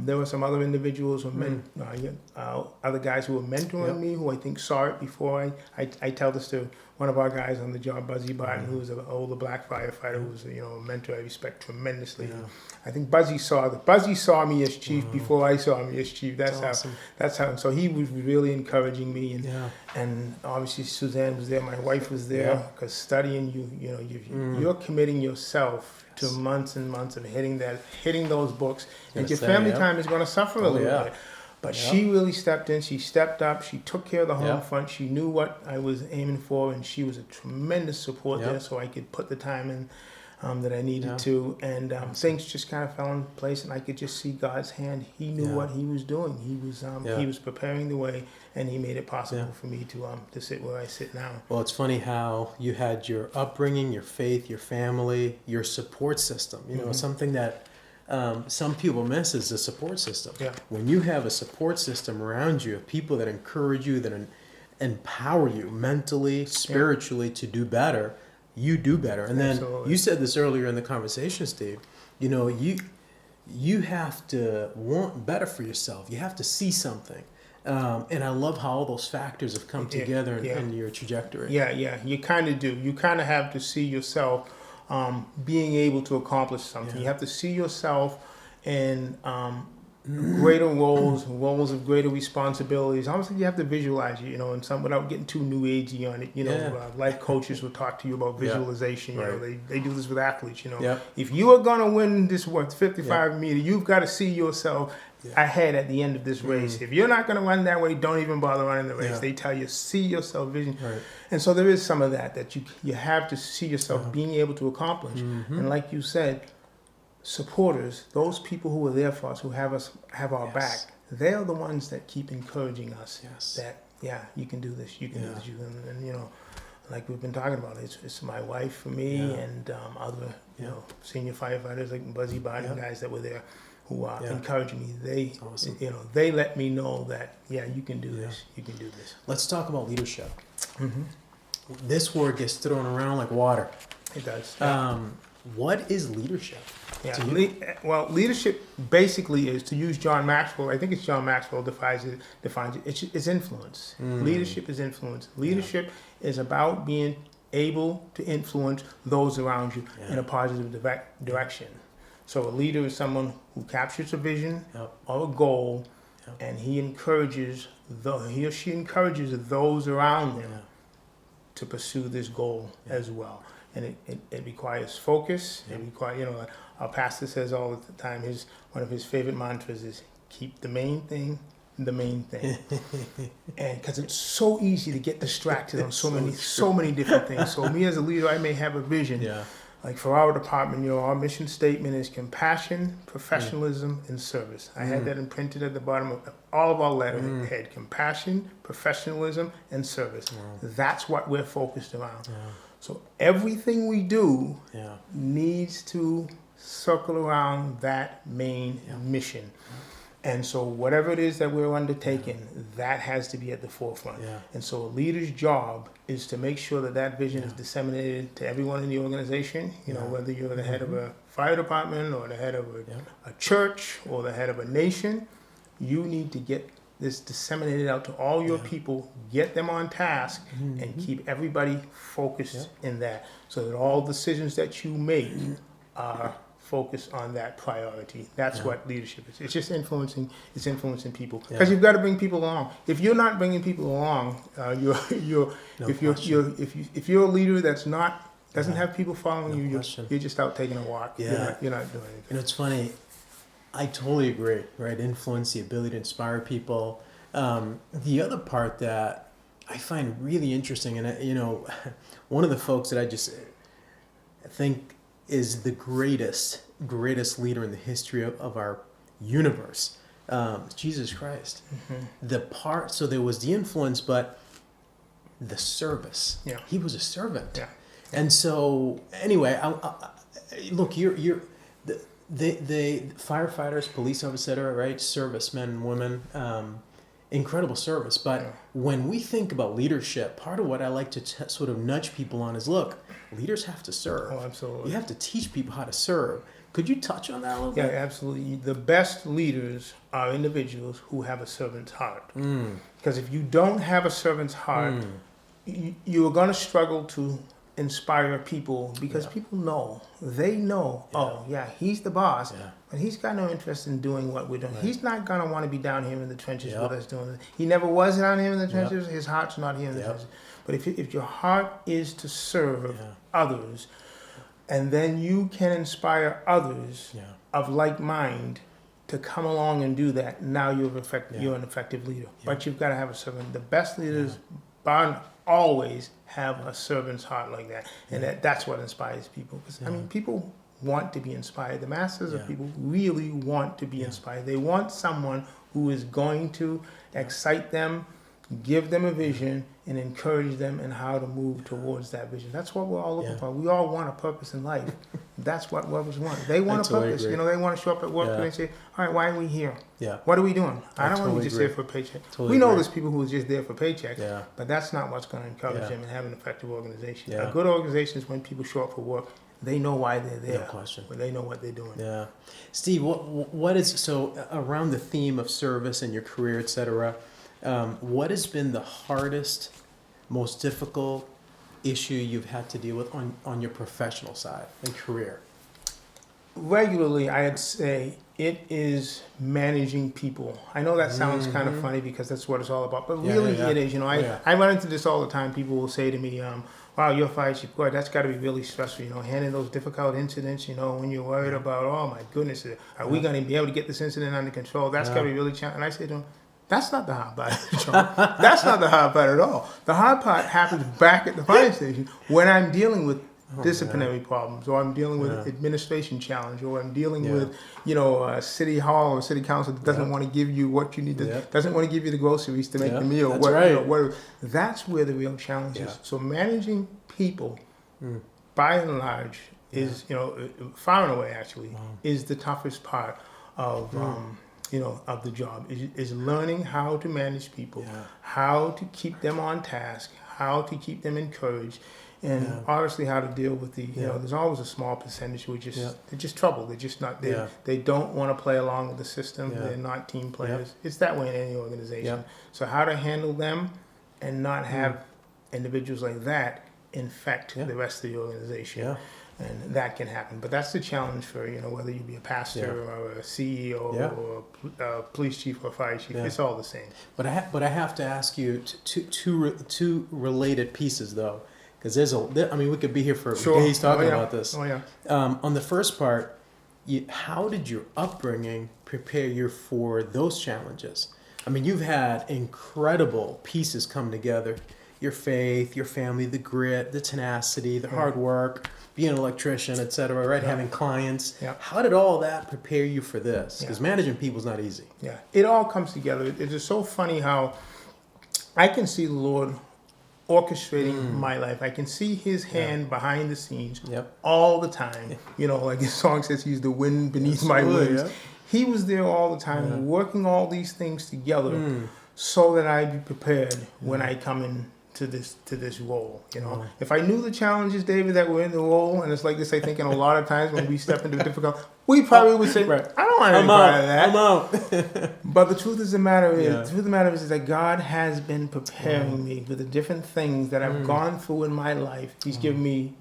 There were some other individuals, other guys who were mentoring me, who I think saw it before. I tell this to one of our guys on the job, Buzzy Barton, who was an older black firefighter, who was a mentor I respect tremendously. I think Buzzy saw me as chief before I saw me as chief. That's awesome. That's how. So he was really encouraging me, and obviously Suzanne was there, my wife was there, because studying you're committing yourself to months and months of hitting those books, and your family time is going to suffer a little bit. But she really stepped in. She stepped up. She took care of the home front. She knew what I was aiming for, and she was a tremendous support there, so I could put the time in that I needed to. And things just kind of fell in place, and I could just see God's hand. He knew what He was doing. He was preparing the way, and He made it possible for me to sit where I sit now. Well, it's funny how you had your upbringing, your faith, your family, your support system. Something that some people miss is the support system. When you have a support system around you of people that encourage you, that empower you mentally, spiritually to do better, you do better. And then you said this earlier in the conversation, Steve, you have to want better for yourself. You have to see something. And I love how all those factors have come together in your trajectory. Yeah, you kind of do. You kind of have to see yourself being able to accomplish something. You have to see yourself in greater roles of greater responsibilities. Honestly, you have to visualize it, and some, without getting too new agey on it. Life coaches will talk to you about visualization. They do this with athletes. If you are gonna win this 55 meter, you've got to see yourself ahead at the end of this race. If you're not going to run that way, don't even bother running the race. They tell you, see yourself vision. And so there is some of that you have to see yourself being able to accomplish. And like you said, supporters, those people who are there for us, who have our back, they're the ones that keep encouraging us that, you can do this, you can do this, and like we've been talking about, it's my wife for me and other senior firefighters like Buzzy Barton, guys that were there, who are encouraging me. They let me know that you can do this. You can do this. Let's talk about leadership. This word gets thrown around like water. It does. What is leadership? Well, leadership basically is, to use John Maxwell. I think it's John Maxwell defines it. It's influence. Leadership is influence. Leadership is about being able to influence those around you in a positive direction. So a leader is someone who captures a vision or a goal, and he or she encourages those around them to pursue this goal as well. And it requires focus. It requires, our pastor says all the time, one of his favorite mantras is, keep the main thing the main thing. And because it's so easy to get distracted on so many different things. So me as a leader, I may have a vision. Like for our department, our mission statement is compassion, professionalism, and service. I had that imprinted at the bottom of all of our letterhead. Compassion, professionalism, and service. That's what we're focused around. So everything we do needs to circle around that main mission. And so whatever it is that we're undertaking, that has to be at the forefront. And so a leader's job is to make sure that vision is disseminated to everyone in the organization, whether you're the head of a fire department or the head of a church or the head of a nation, you need to get this disseminated out to all your people, get them on task, and keep everybody focused in that, so that all decisions that you make are focused on that priority. That's what leadership is. It's just influencing people, because you've got to bring people along. If you're not bringing people along, if you're a leader that's not doesn't have people following you, you're just out taking a walk. Yeah. You're not doing anything. You know, it's funny. I totally agree, right? Influence, the ability to inspire people. The other part that I find really interesting, and you know, one of the folks that I just think is the greatest leader in the history of our universe, Jesus Christ. So there was the influence, but the service. Yeah. He was a servant. Yeah. And so anyway, look, you're the firefighters, police officers, et cetera, right? Servicemen and women, incredible service. But when we think about leadership, part of what I like to sort of nudge people on is, look, leaders have to serve. Oh, absolutely. You have to teach people how to serve. Could you touch on that a little bit? Yeah, absolutely. The best leaders are individuals who have a servant's heart. Because if you don't have a servant's heart, you're going to struggle to inspire people, because people know, oh yeah, he's the boss, but he's got no interest in doing what we're doing. He's not going to want to be down here in the trenches with us doing it. He never was down here in the trenches. His heart's not here in the trenches. But if your heart is to serve others, and then you can inspire others of like mind to come along and do that, now you're an effective leader. But you've got to have a servant. The best leaders always have a servant's heart like that, and that's what inspires people. Because I mean, people want to be inspired. The masses of people really want to be inspired. They want someone who is going to excite them, give them a vision, and encourage them in how to move towards that vision. That's what we're all looking for. We all want a purpose in life. That's what others want. They want a purpose. You know, they want to show up at work and they say, all right, why are we here? What are we doing? I don't want to be just here for a paycheck. We know there's people who are just there for paychecks, but that's not what's going to encourage them and have an effective organization. A good organization is when people show up for work, they know why they're there. No question. But they know what they're doing. Yeah. Steve, what is, so around the theme of service and your career, et cetera, what has been the hardest, most difficult issue you've had to deal with on your professional side and career? Regularly, I'd say it is managing people. I know that sounds kind of funny because that's what it's all about, but really it is. You know, I run into this all the time. People will say to me, wow, you're a fire chief. Boy, that's got to be really stressful, you know, handling those difficult incidents, you know, when you're worried about, oh my goodness, are we going to be able to get this incident under control? That's got to be really challenging. And I say to them, that's not the hard part. That's not the hard part at all. The hard part happens back at the fire station when I'm dealing with disciplinary problems, or I'm dealing with administration challenge, or I'm dealing with, you know, a city hall or city council that doesn't want to give you what you need to, doesn't want to give you the groceries to make the meal. That's right. You know, whatever. That's where the real challenge is. So managing people, by and large, is, you know, far and away actually, is the toughest part of you know, of the job, is learning how to manage people, how to keep them on task, how to keep them encouraged, and obviously how to deal with the, you know, there's always a small percentage who they're just trouble. They're just not, they don't want to play along with the system. They're not team players. It's that way in any organization. So how to handle them and not have individuals like that infect the rest of the organization. And that can happen, but that's the challenge for, you know, whether you be a pastor or a CEO or a police chief or a fire chief. It's all the same. But I have to ask you two related pieces though, because I mean, we could be here for days talking about this. On the first part, how did your upbringing prepare you for those challenges? I mean, you've had incredible pieces come together: your faith, your family, the grit, the tenacity, the hard work, being an electrician, et cetera, right? Having clients. How did all that prepare you for this? Because managing people is not easy. It all comes together. It is so funny how I can see the Lord orchestrating my life. I can see his hand behind the scenes all the time. You know, like his song says, he's the wind beneath my wings. He was there all the time, working all these things together so that I'd be prepared when I come in to this role. You know, if I knew the challenges, David, that were in the role, and it's like this, I think, in a lot of times when we step into difficult, we probably would say, I don't want any part of that. But the truth of the matter is that God has been preparing me with the different things that I've gone through in my life. He's teaching me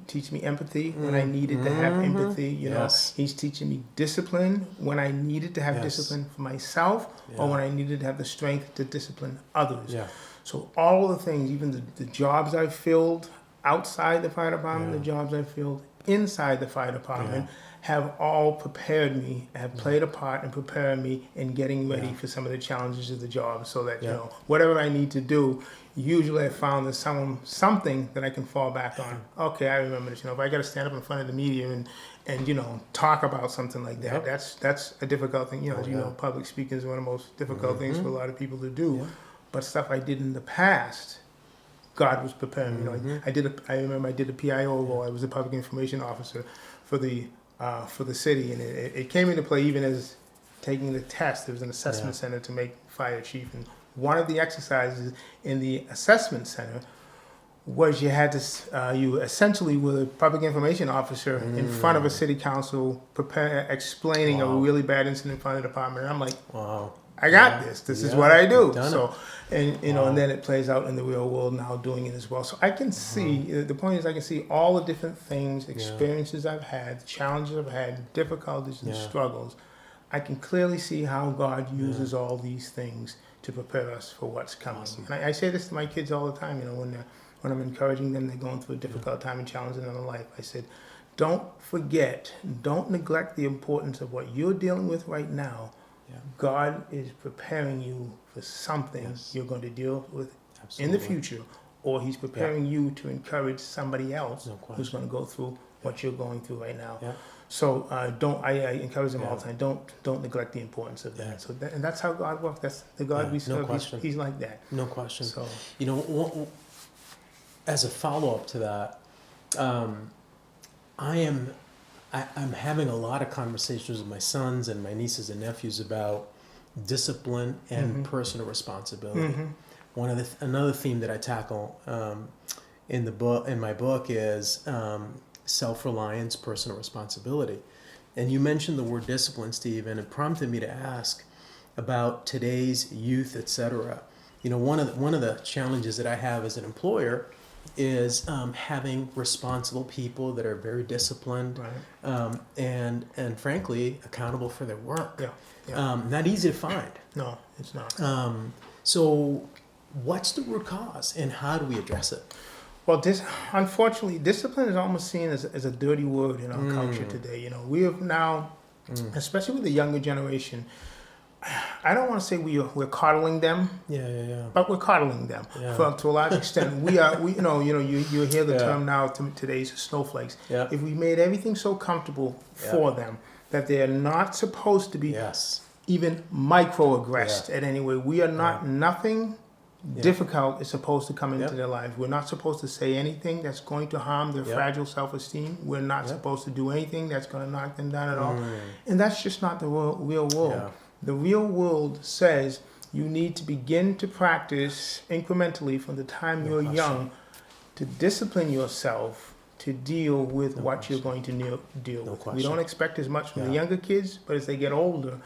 empathy when I needed to have empathy. You know, He's teaching me discipline when I needed to have discipline for myself, or when I needed to have the strength to discipline others. Yeah. So all of the things, even the jobs I've filled outside the fire department, the jobs I've filled inside the fire department, have all prepared me, have played a part in preparing me in getting ready for some of the challenges of the job, so that, you know, whatever I need to do, usually I found there's something that I can fall back on. Okay, I remember this. You know, if I got to stand up in front of the media and you know, talk about something like that, that's a difficult thing. You know, you know, public speaking is one of the most difficult things for a lot of people to do. But stuff I did in the past, God was preparing me. You know, I remember I did a PIO role. I was a public information officer for the city, and it came into play even as taking the test. There was an assessment center to make fire chief, and one of the exercises in the assessment center was you had to you essentially were a public information officer in front of a city council, explaining a really bad incident in front of the department. And I'm like, I got this. This is what I do. So, and you know, and then it plays out in the real world now, doing it as well. So I can see. The point is, I can see all the different things, experiences I've had, challenges I've had, difficulties and struggles. I can clearly see how God uses all these things to prepare us for what's coming. And I say this to my kids all the time. You know, when I'm encouraging them, they're going through a difficult time and challenge in their life. I said, don't forget, don't neglect the importance of what you're dealing with right now. God is preparing you for something you're going to deal with in the future, or He's preparing you to encourage somebody else who's going to go through what you're going through right now. So I encourage them all the time. Don't neglect the importance of that. So and that's how God works. That's the God we serve. He's like that. No question. So you know, as a follow up to that, I'm having a lot of conversations with my sons and my nieces and nephews about discipline and personal responsibility. Another theme that I tackle in my book is self-reliance, personal responsibility. And you mentioned the word discipline, Steve, and it prompted me to ask about today's youth, etc. You know, one of the challenges that I have as an employer is having responsible people that are very disciplined, and frankly accountable for their work. Not easy to find. No, it's not. So what's the root cause, and how do we address it? Well, unfortunately, discipline is almost seen as a dirty word in our culture today. You know, we have now, especially with the younger generation, I don't want to say we're coddling them, but we're coddling them to a large extent. You hear the term now today's snowflakes. If we made everything so comfortable for them that they are not supposed to be even microaggressed at any way, we are not nothing difficult is supposed to come into their lives. We're not supposed to say anything that's going to harm their fragile self-esteem. We're not supposed to do anything that's going to knock them down at all. And that's just not the real world. The real world says you need to begin to practice incrementally from the time you're young to discipline yourself to deal with what you're going to deal with. We don't expect as much from the younger kids, but as they get older,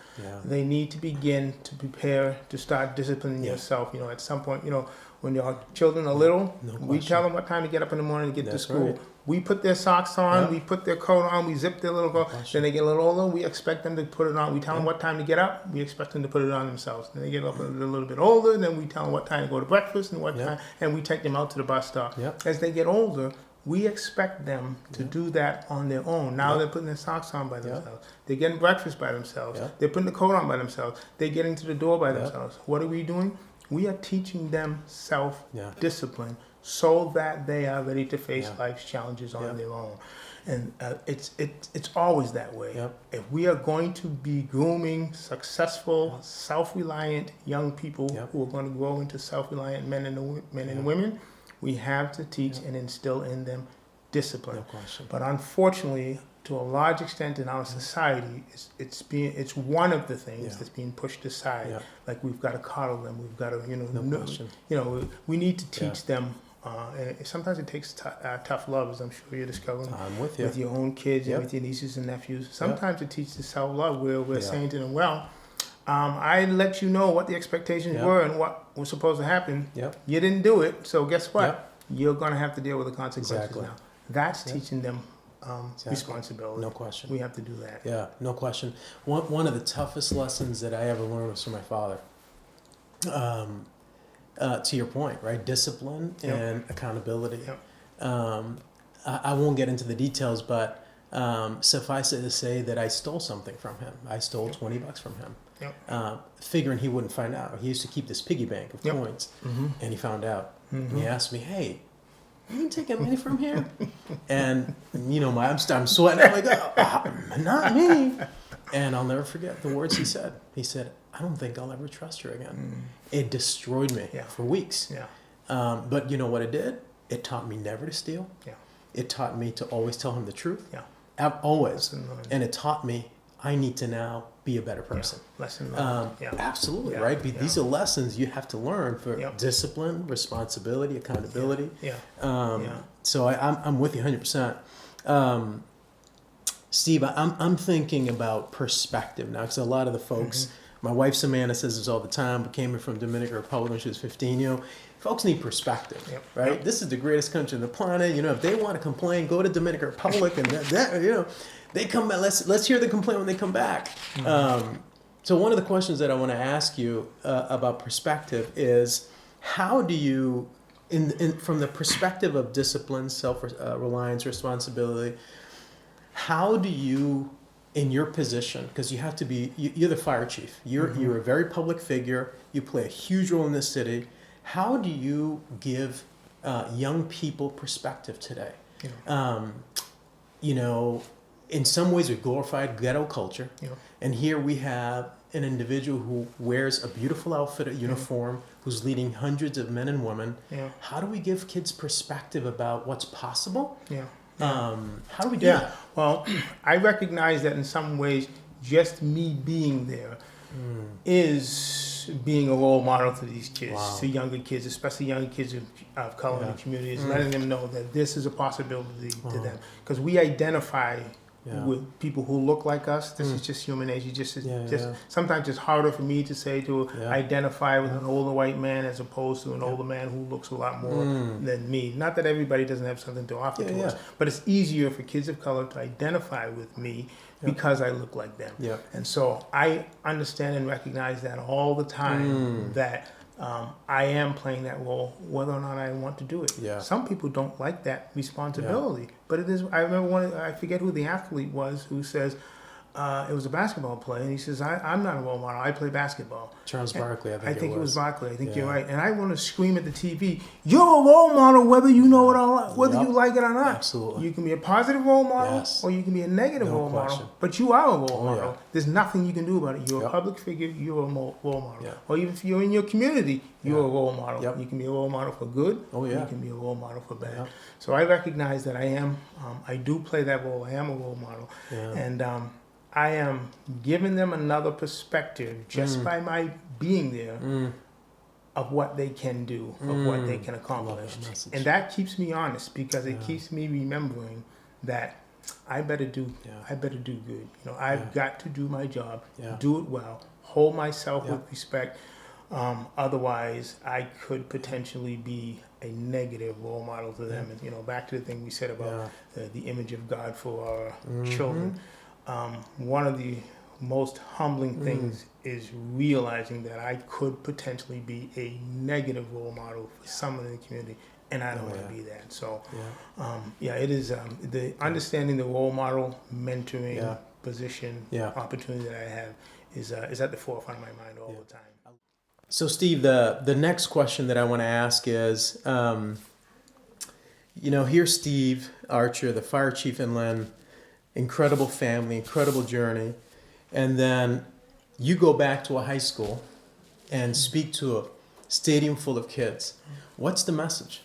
they need to begin to prepare to start disciplining yourself. You know, at some point, you know, when your children are little, we tell them what time to get up in the morning to get to school. We put their socks on, we put their coat on, we zip their little coat. Then they get a little older, we expect them to put it on. We tell them what time to get up, we expect them to put it on themselves. Then they get up a little bit older, then we tell them what time to go to breakfast and what time, and we take them out to the bus stop. As they get older, we expect them to do that on their own. Now they're putting their socks on by themselves. They're getting breakfast by themselves. They're putting the coat on by themselves. They're getting to the door by themselves. What are we doing? We are teaching them self-discipline so that they are ready to face life's challenges on their own. And it's always that way. If we are going to be grooming successful, self-reliant young people who are going to grow into self-reliant men and women, we have to teach and instill in them discipline. No question. But unfortunately, to a large extent in our society, it's one of the things that's being pushed aside. Like we've got to coddle them. We've got to we need to teach them. And sometimes it takes tough love, as I'm sure you're discovering with your own kids and with your nieces and nephews. Sometimes it teaches self-love where we're saying to them, well, I let you know what the expectations Yep. were and what was supposed to happen. Yep. You didn't do it, so guess what? Yep. You're going to have to deal with the consequences Exactly. now. That's Yep. teaching them Exactly. responsibility. No question. We have to do that. Yeah, no question. One of the toughest lessons that I ever learned was from my father. To your point, right? Discipline Yep. and accountability. Yep. I won't get into the details, but suffice it to say that I stole something from him. I stole $20 from him, figuring he wouldn't find out. He used to keep this piggy bank of Yep. coins, Mm-hmm. and he found out. Mm-hmm. And he asked me, "Hey, you taking money from here?" And I'm sweating. I'm like, "Oh, not me." And I'll never forget the words he said. He said, "I don't think I'll ever trust her again." It destroyed me for weeks. Yeah. But you know what it did? It taught me never to steal. Yeah. It taught me to always tell him the truth. Yeah. Always. Lesson learned. And it taught me I need to now be a better person. Yeah. Lesson learned. Absolutely, Yeah. right? Yeah. These are lessons you have to learn for Yep. discipline, responsibility, accountability. Yeah. So I'm with you 100%. Steve, I'm thinking about perspective now, because a lot of the folks, my wife Samantha says this all the time, but came here from Dominican Republic when she was 15, folks need perspective, right? Yep. This is the greatest country on the planet. If they want to complain, go to Dominican Republic, and they come back. Let's hear the complaint when they come back. So one of the questions that I want to ask you about perspective is, how do you, from the perspective of discipline, self-reliance, responsibility, how do you, in your position, because you have to be, you're the fire chief, you're a very public figure, you play a huge role in this city. How do you give young people perspective today? In some ways we glorified ghetto culture, and here we have an individual who wears a beautiful outfit, a uniform, who's leading hundreds of men and women. How do we give kids perspective about what's possible? How do we do that? Well, I recognize that in some ways, just me being there is being a role model to these kids, to younger kids, especially younger kids of color in the community, is letting them know that this is a possibility to them. Because we identify with people who look like us. This is just human nature. Just sometimes it's harder for me to say to identify with an older white man as opposed to an older man who looks a lot more than me. Not that everybody doesn't have something to offer to us, but it's easier for kids of color to identify with me because I look like them. And so I understand and recognize that all the time, that I am playing that role, whether or not I want to do it. Some people don't like that responsibility, but it is. I remember I forget who the athlete was who says, it was a basketball player, and he says, I'm not a role model, I play basketball. Charles Barkley, I think it was Barkley. I think you're right. And I want to scream at the TV, you're a role model whether you know it or not, whether you like it or not. Absolutely. You can be a positive role model or you can be a negative role model, but you are a role model. There's nothing you can do about it. You're a public figure, you're a role model. Or even if you're in your community, you're a role model. You can be a role model for good, you can be a role model for bad. So I recognize that I do play that role. I am a role model. And I am giving them another perspective just by my being there of what they can do, of what they can accomplish. And that keeps me honest, because it keeps me remembering that I better do good. I've got to do my job, do it well, hold myself with respect. Otherwise, I could potentially be a negative role model to them. And back to the thing we said about the image of God for our children. One of the most humbling things is realizing that I could potentially be a negative role model for someone in the community, and I don't want to be that. So, it is the understanding the role model, mentoring position, opportunity that I have is at the forefront of my mind all the time. So, Steve, the next question that I want to ask is, here's Steve Archer, the fire chief in Lynn. Incredible family, incredible journey. And then you go back to a high school and speak to a stadium full of kids. What's the message?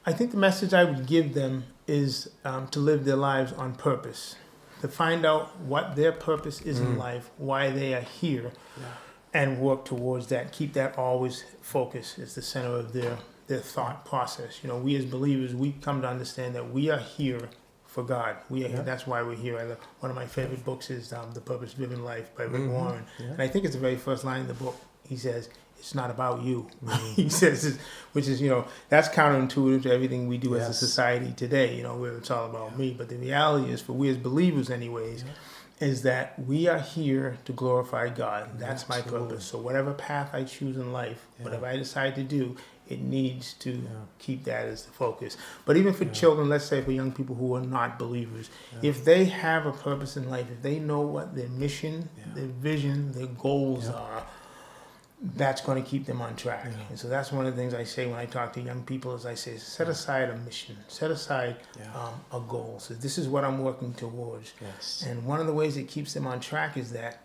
I think the message I would give them is to live their lives on purpose, to find out what their purpose is in life, why they are here, and work towards that. Keep that always focused as the center of their thought process. We as believers, we come to understand that we are here for God. That's why we're here. One of my favorite books is The Purpose-Driven Life by Rick Warren. Yeah. And I think it's the very first line in the book. He says, it's not about you. He says, which is, that's counterintuitive to everything we do as a society today, where it's all about me. But the reality is, for we as believers anyways, is that we are here to glorify God. That's my purpose. So whatever path I choose in life, whatever I decide to do, it needs to keep that as the focus. But even for children, let's say for young people who are not believers, if they have a purpose in life, if they know what their mission, their vision, their goals are, that's going to keep them on track. And so that's one of the things I say when I talk to young people is I say, set aside a mission, set aside a goal. So this is what I'm working towards. And one of the ways it keeps them on track is that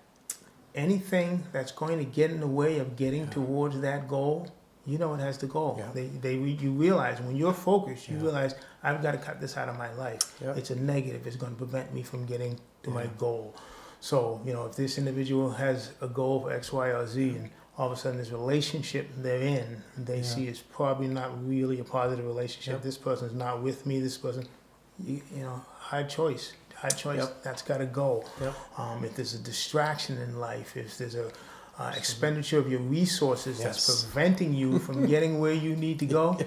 anything that's going to get in the way of getting towards that goal, it has to go. You realize when you're focused, you realize I've got to cut this out of my life. It's a negative. It's going to prevent me from getting to my goal. So, if this individual has a goal for X, Y, or Z, and all of a sudden this relationship they're in, they see it's probably not really a positive relationship. This person's not with me. This person, hard choice. That's got to go. If there's a distraction in life, if there's a expenditure of your resources that's preventing you from getting where you need to go,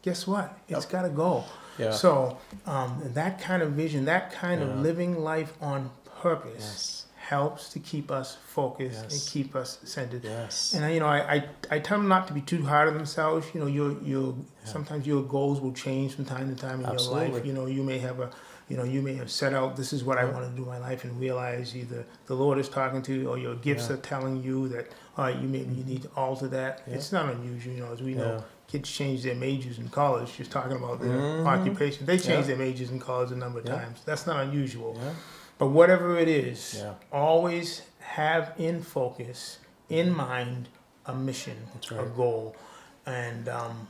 guess what? It's got to go. So that kind of vision, that kind of living life on purpose helps to keep us focused and keep us centered. And I tell them not to be too hard on themselves. Sometimes your goals will change from time to time in your life. You may have you may have set out, this is what I want to do in my life, and realize either the Lord is talking to you or your gifts are telling you that, all right, you need to alter that. It's not unusual, as we know. Kids change their majors in college, just talking about their occupation. They change their majors in college a number of times. That's not unusual. But whatever it is, always have in focus, in mind, a mission, a goal. And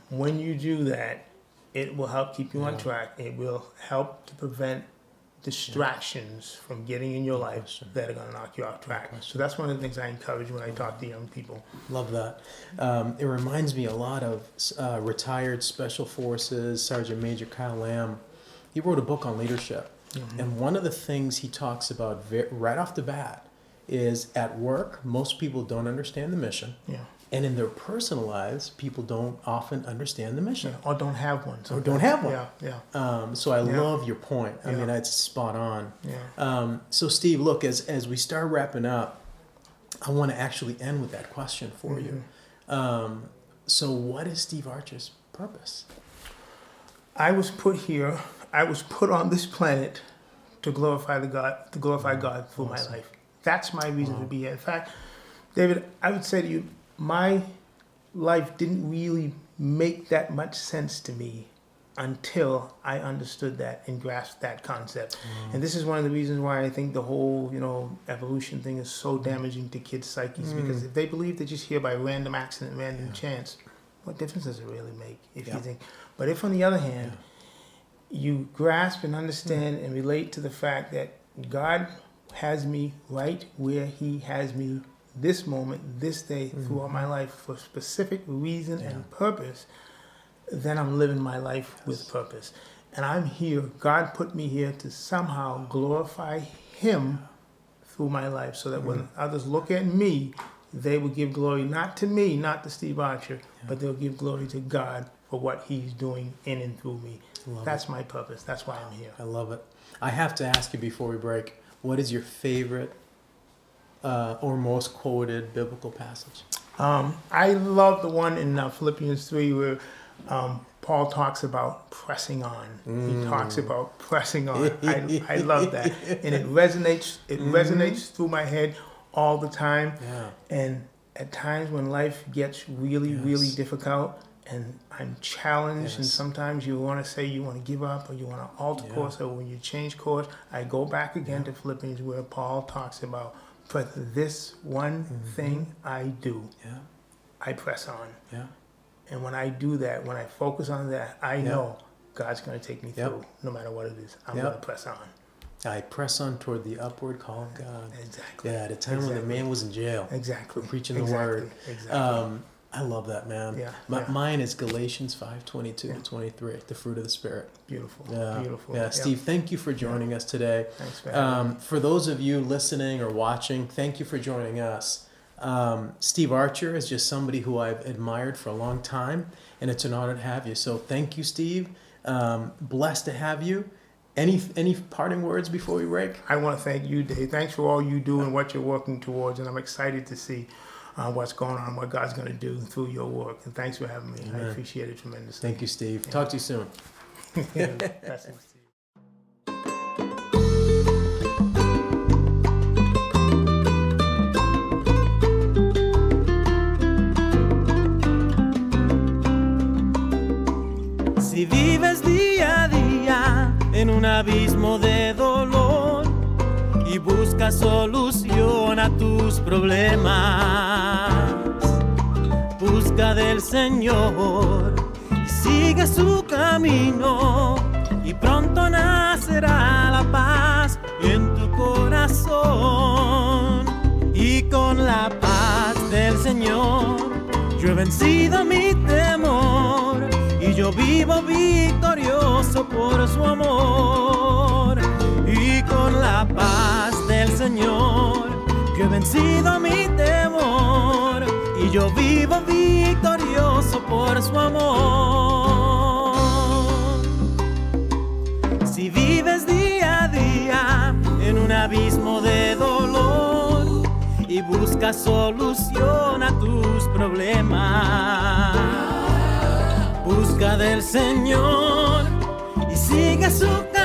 when you do that, it will help keep you on track. It will help to prevent distractions from getting in your life that are going to knock you off track. So that's one of the things I encourage when I talk to young people. Love that. It reminds me a lot of retired Special Forces Sergeant Major Kyle Lamb. He wrote a book on leadership. And one of the things he talks about right off the bat is at work, most people don't understand the mission. And in their personal lives, people don't often understand the mission. Or don't have one. Or don't have one. So I love your point. I mean, that's spot on. So Steve, look, as we start wrapping up, I want to actually end with that question for you. So what is Steve Archer's purpose? I was put here. I was put on this planet to glorify God through my life. That's my reason to be here. In fact, David, I would say to you, my life didn't really make that much sense to me until I understood that and grasped that concept. And this is one of the reasons why I think the whole, evolution thing is so damaging to kids' psyches, because if they believe they're just here by random accident, random chance, what difference does it really make if you think? But if, on the other hand, you grasp and understand and relate to the fact that God has me right where He has me this moment, this day, throughout my life for a specific reason and purpose, then I'm living my life with purpose. And I'm here, God put me here to somehow glorify Him through my life, so that when others look at me, they will give glory not to me, not to Steve Archer, but they'll give glory to God for what He's doing in and through me. That's my purpose. That's why I'm here. I love it. I have to ask you before we break, what is your favorite or most quoted biblical passage? I love the one in Philippians 3 where Paul talks about pressing on. He talks about pressing on. I love that. And it resonates. It resonates through my head all the time. And at times when life gets really, really difficult, and I'm challenged, and sometimes you want to say you want to give up or you want to alter course, or when you change course, I go back again to Philippians where Paul talks about, for this one thing I do, I press on. And when I do that, when I focus on that, I know God's going to take me through, no matter what it is. I'm going to press on. I press on toward the upward call of God. Exactly. Yeah, at a time when the man was in jail. Exactly. For preaching the word. Exactly. I love that, man. Mine is Galatians 5:22-23, the fruit of the Spirit. Beautiful. Beautiful. Yeah, Steve, thank you for joining us today. Thanks for having me. For those of you listening or watching, thank you for joining us. Steve Archer is just somebody who I've admired for a long time, and it's an honor to have you. So thank you, Steve. Blessed to have you. Any parting words before we break? I want to thank you, Dave. Thanks for all you do and what you're working towards, and I'm excited to see what's going on, what God's going to do through your work. And thanks for having me. Amen. I appreciate it tremendously. Thank you, Steve. Yeah. Talk to you soon. Blessings to you. Si vives día a día en un abismo de dolor y buscas solución a tus problemas, busca del Señor y sigue su camino y pronto nacerá la paz en tu corazón. Y con la paz del Señor yo he vencido mi temor y yo vivo victorioso por su amor. Y con la paz del Señor yo he vencido mi temor y yo vivo victorioso por su amor. Si vives día a día en un abismo de dolor y buscas solución a tus problemas, busca del Señor y sigue su camino.